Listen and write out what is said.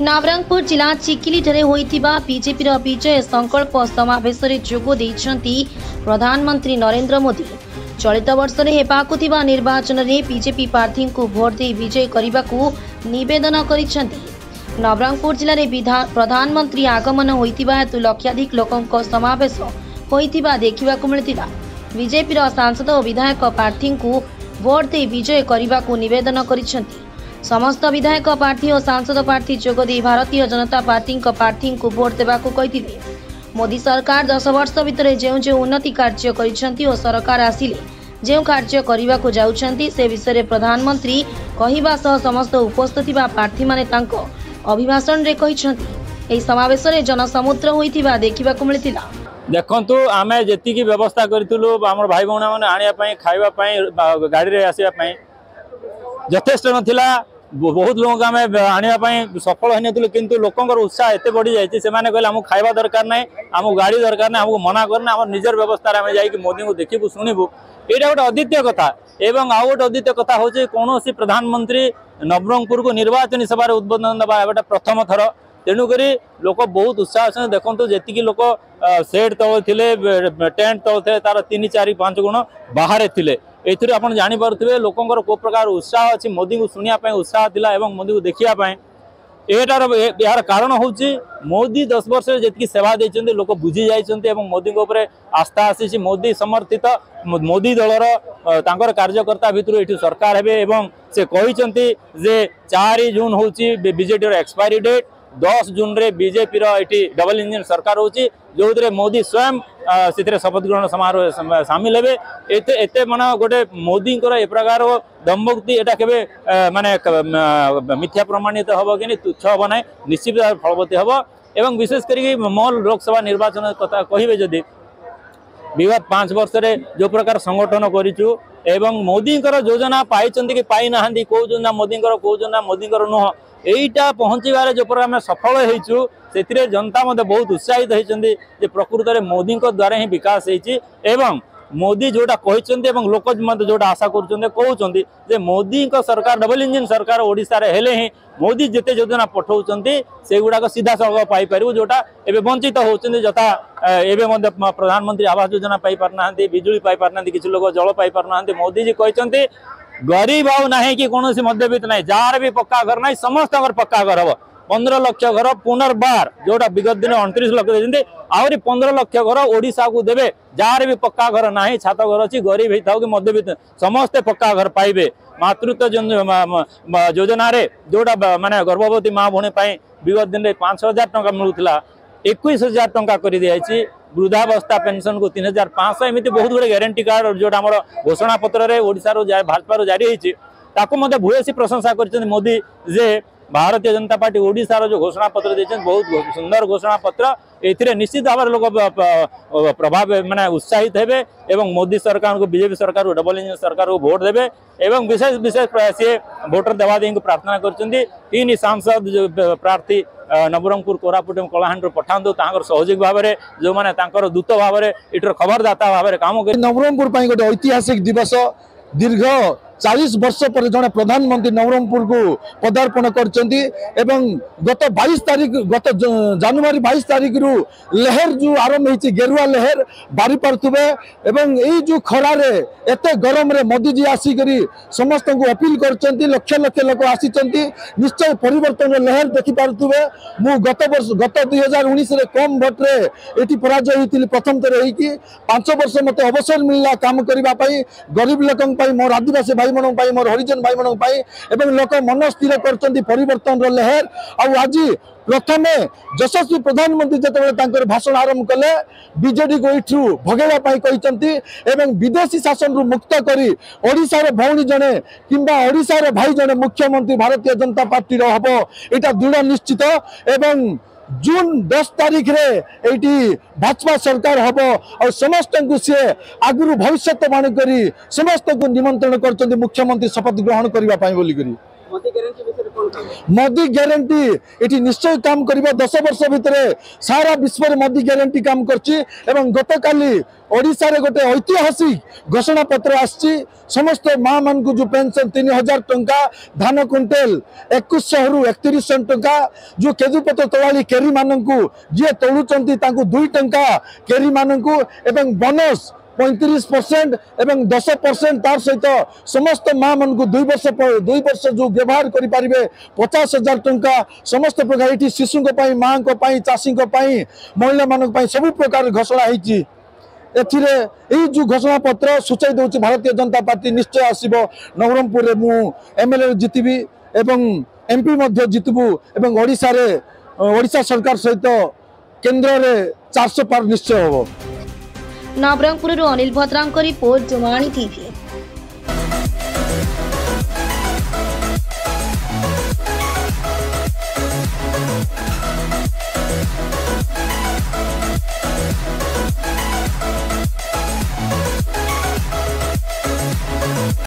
नवरंगपुर जिला चिकिली ठारे होइतिबा बीजेपी विजय संकल्प समावेश जोग देइछंती प्रधानमंत्री नरेंद्र मोदी। चलित वर्ष में हेबाकु थिबा निर्वाचन में बीजेपी प्रार्थी को भोट दे विजय करने को निवेदन करिसेंती। नवरंगपुर जिले में प्रधानमंत्री आगमन होइतिबा हेतु लक्षाधिक लोकों समावेश होइतिबा देखिबाकु मिलितिबा। बीजेपी सांसद और विधायक प्रार्थी को भोट दे विजय करने को निवेदन करिसेंती। समस्त विधायक प्रार्थी और सांसद प्रार्थी जोगदे भारतीय जनता पार्टी प्रार्थी को भोट देवाकू कहिथिले। मोदी सरकार 10 वर्ष भितर जो उन्नति कार्य करिसेंती और सरकार आसिले जो कार्य करने को जाउछंती से विषय प्रधानमंत्री कहिबा सह समस्त उपस्थित प्रार्थी माने तांको अभिभाषण रे कहिसेंती। एही समावेश रे जनसमुद्र होइथिबा देखिबाकू मिलितिला। देखंतु आमे जेतिकी व्यवस्था करितुलु हमर भाई भौणा माने आनिया पई खाइबा पई गाड़ी रे आसीबा पई यथेष्ट नथिला। बहुत लोग आम आने सफल होनी किंतु लोकंर उत्साह एत बढ़ी जाइए से कहले आमको खाइबा दरकार ना आमको गाड़ी दरकार ना आमको मना करना आम निजर व्यवस्था आम जा मोदी को देखू शुणु यहाँ गोटे अद्वितीय कथा। एवं आउ गोटे अद्वितीय कथा हूँ कौन प्रधानमंत्री नवरंगपुर को निर्वाचन सभा उद्बोधन देवा गोटे प्रथम थर। तेणुक लोक बहुत उत्साह अच्छे। देखो जी लोक सेड तल थे टेंट तल थे तार 3, 4, 5 गुण बाहर थे। एथुरे आपण जानि पारुथिबे लोकंकर को प्रकार उत्साह अछि मोदी को सुनिया पय उत्साह थिला एवं मोदी को देखिया पय। एटार यार कारण होउछि मोदी 10 वर्ष जेतकी सेवा दैछन्ते लोक बुझी जाइछन्ते एवं मोदी को ऊपर आस्था आसी। मोदी समर्थित मोदी दलर तांकर कार्यकर्ता भितरु एठी सरकार हेबे एवं से कहिछन्ते जे 4 जून होउछि बीजेपी रो एक्सपायरी डेट। 10 जून रे बीजेपी रो एठी डबल इंजन सरकार होउछि जो मोदी स्वयं से शपथ ग्रहण समारोह सामिल हेबे। एते माने गोटे मोदी ए प्रकार दम्भक्ति एटा केबे माने मिथ्या प्रमाणित हबो कि तुच्छ हबो ना निश्चित फलवती हबो। एवं विशेष करी मॉल लोकसभा निर्वाचन कथा कहिबे जदि विगत 5 वर्ष रे जो प्रकार संगठन करिचु एवं मोदी योजना पाइचंती कि पाई नाहंती को योजना मोदी को योजना मोदी नुह एटा पहुँचार जो प्रकार आम सफल होइचु से जनता मध्य बहुत उत्साहित होती प्रकृत में मोदी द्वारा ही विकास होती। एवं मोदी जोटा कहते लोक जोटा आशा कर मोदी सरकार डबल इंजन सरकार ओडिशा रे हेले ही मोदी जिते योजना पठाउछन्ती से गुड़ाक सीधा सड़क पाइपर जोटा एवं वंचित होती जथा एवं प्रधानमंत्री आवास योजना पाई पारना बिजुली पाई पारना किसी लोग जल पाई पारना। मोदी जी कहते गरीब आउ ना कि कौन मध्यवित्त ना जार भी पक्का घर ना समस्त पक्का घर हम 15 लाख घर पुनर्बार जोटा विगत दिन 29 लाख देते आहरी 15 लाख घर ओडिशा को देवे जार भी पक्का घर ना छात घर अच्छी गरीब होता कि मध्यवित्त समस्ते पक्का घर पाइबे। मातृत्व योजना रे जोटा माने गर्भवती माँ भूणी विगत दिन 5,000 टंका मिलूला 21,000 टंका कर दिखाई। वृद्धावस्था पेंशन को 3,500 एमती बहुत गुड़े गारंटी कार्ड जोटा आम घोषणा पत्र ओडिशा भाजपा जारी होती भूयसी प्रशंसा कर मोदी जे भारतीय जनता पार्टी ओडिशा जो घोषणा पत्र देते बहुत सुंदर घोषणा पत्र। ए निश्चित भाव लोक प्रभाव माने उत्साहित हेबे एवं मोदी सरकार को बीजेपी सरकार को डबल इंजन सरकार को भोट देवे एवं विशेष विशेष सी भोटर देवादेवी को प्रार्थना करछन्ती। 3 सांसद प्रार्थी नवरंगपुर कोरापुट कलाहांडी पठातु सहयोगी भाव में जो मैंने दूत भाव में इटर खबरदाता भाव में काम कर। नवरंगपुर गोटे ऐतिहासिक दिवस दीर्घ 40 वर्ष पर जड़े प्रधानमंत्री नवरंगपुर को पदार्पण करचंती एवं गत 22 तारीख गत जनवरी 22 तारीख रु लहर जो आरंभ होती गेरुआ लहर बारी पार्थुबे एवं यही जो खरा रे एते गरम रे मोदी जी आसिकरी समस्त को अपील करचंती लक्ष लक्ष लोक आसिचंती निश्चय परिवर्तन लहर देखि पार्थुबे। मु गत वर्ष गत 2019 रे कम भोट रे एटी पराजय होती प्रथम थर होई 5 वर्ष मते अवसर मिलला काम करबा पई गरीब लोकन पई मोर आदिवासी भाई मन पई मोर हरिजन भाई मन पई एवं लोक मन स्थिर करचंती परिवर्तन रो लहर। आ आज प्रथमे यशस्वी प्रधानमंत्री जिते भाषण आरंभ कले बीजेडी को इठू भगेवा कहते एवं विदेशी शासन रु मुक्त करी ओडिशार भौणी जने किंबा ओडिशार भाई जने मुख्यमंत्री भारतीय जनता पार्टी रो हबो एटा दृढ़ निश्चित। एवं जून 10 तारीख रे एटी भाजपा सरकार हबो और समस्त को सी आगुरु भविष्यवाणी करी समस्त को निमंत्रण करचंती मुख्यमंत्री शपथ ग्रहण करबा पई बोली करी। मोदी ग्यारंटी ये निश्चय काम करिबा 10 वर्ष भितर सारा विश्व में मोदी ग्यारंटी काम करछि एवं गतकाली ओडिशा रे गोटे ऐतिहासिक घोषणा पत्र आछि समस्त माँ मान को जो पेंशन 3000 टंका धान क्विंटल 2100 रु 3100 टंका जो केजुपत तोलाली केरी मान को जे तोलुचंती तांको 2 टंका केरी मान को एवं बोनस 35% एवं 10% तार सहित समस्त माँ मन को 2 वर्ष जो व्यवहार करि पारिबे 50,000 टंका समस्त प्रकार ये शिशु माँ चाषी महिला मान सब प्रकार घोषणा होती एथिरे एई जो घोषणा पत्र सूचाई दउछि भारतीय जनता पार्टी निश्चय आसीबो नवरंगपुर रे मु एमएलए जितिबी एवं एमपी मध्ये जितबु एवं ओडिशा सरकार सहित केंद्र रे 400 पार निश्चय होबो। नवरंगपुर अनिल भद्रा रिपोर्ट जुमाणी टीवी।